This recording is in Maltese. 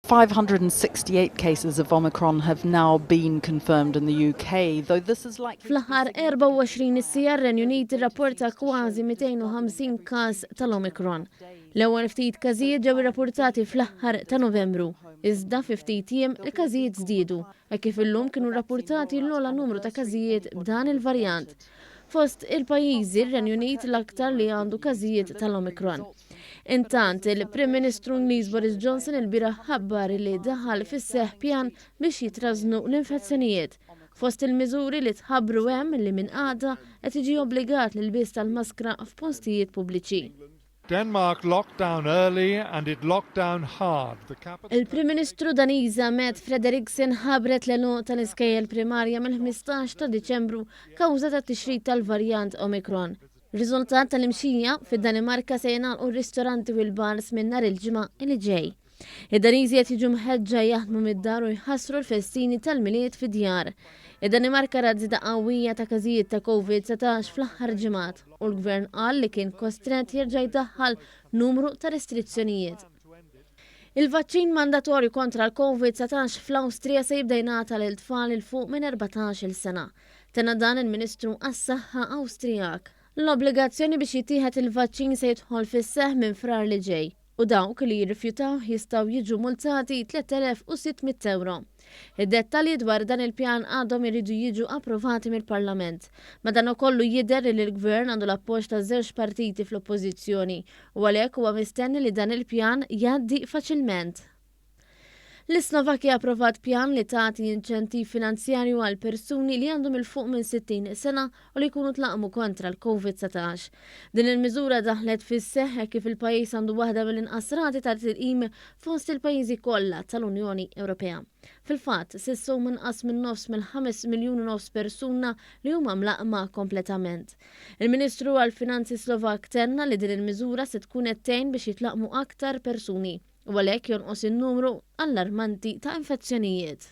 568 cases of Omicron have now been confirmed in the UK, though this is likely... Fl-aħħar 24 is-sija r-Renju Unit irrapporta kważi 250 każ tal-Omicron. L-ewwel ftit każijiet ġew irrappurtati fl-aħħar ta' Novembru. Iżda fi ftit ijiem il-każijiet żdiedu, hekk kif illum kienu rrappurtati l-ogħla numru ta' każijiet b'dan il-varjant. Fost il-pajjiżi r-Renju Unit l-aktar li għandu każijiet tal-Omicron. Intant, il-Prim Ministru Ingliż Boris Johnson il-bieraħ ħabbar li daħal fis-seħħ pjan biex jitrażżnu l-infezzjonijiet. Fost il-miżuri li tħabbru hemm li minn għada qed jiġi obbligat l-ilbies tal-maskra f'postijiet pubbliċi. Denmark locked down early and it locked down hard. Il-Prim Ministru Daniża Frederiksen ħabret l-għenu tal-iskejjel primarja mill-15 ta' Diċembru kawża tat-tixrid tal-varjant Omicron. Riżultat tal-imxija fid-Danimarka se jingħalqu r-ristoranti u l-bars minn nhar il-ġimgħa li ġej. Id-Daniżi qed jiġu mħeġġa jaħdmu mid-dar u jħassru l-festini tal-miliet fid-djar. Id-Danimarka rat żieda qawwija ta' każijiet ta' COVID-19 fl-aħħar ġimgħat u l-gvern qal li kien kostret jerġa' jdaħħal numru ta' restrizzjonijiet. Il-vaċċin mandatorju kontra l-COVID-19 fl-Awstrija se jibda jingħata lil tfal il fuq minn 14-il sena. Tena dan il-Ministru għas-Saħħa Awstrijak. L-obbligazzjoni biex jittieħed il-vaċċin se jidħol fis-seħħ minn frar li ġej u dawk li jirrifjutaw jistgħu jiġu multati 3,600 euro. Id-dettalji dwar dan il-pjan għadhom iridu jiġu approvati mill-Parlament. Madankollu jidher li l-Gvern għandu l-appoġġ ta' żewġ partiti fl-oppożizzjoni u għalhekk huwa mistenni li dan il-pjan jgħaddi faċilment. L-Slovakkja approvat pjan li tagħti inċentiv finanzjarju għal persuni li għandhom il-fuq minn 60 sena u li jkunu tlaqmu kontra l-COVID-19. Din il-miżura daħlet fis-seħħ kif il-pajjiż għandu waħda mill-inqas rati ta' tilqim fost il-pajjiżi kollha tal-Unjoni Ewropea. Fil-fatt, sissu minqas minn nofs mill-5 miljun u nofs persuna li huma mlaqma kompletament. Il-Ministru għall-Finanzi Slovak tenna li din il-miżura se tkun qed tgħin biex jitlaqmu aktar persuni. U għalhekk jonqos in-numru allarmanti ta' infezzjonijiet.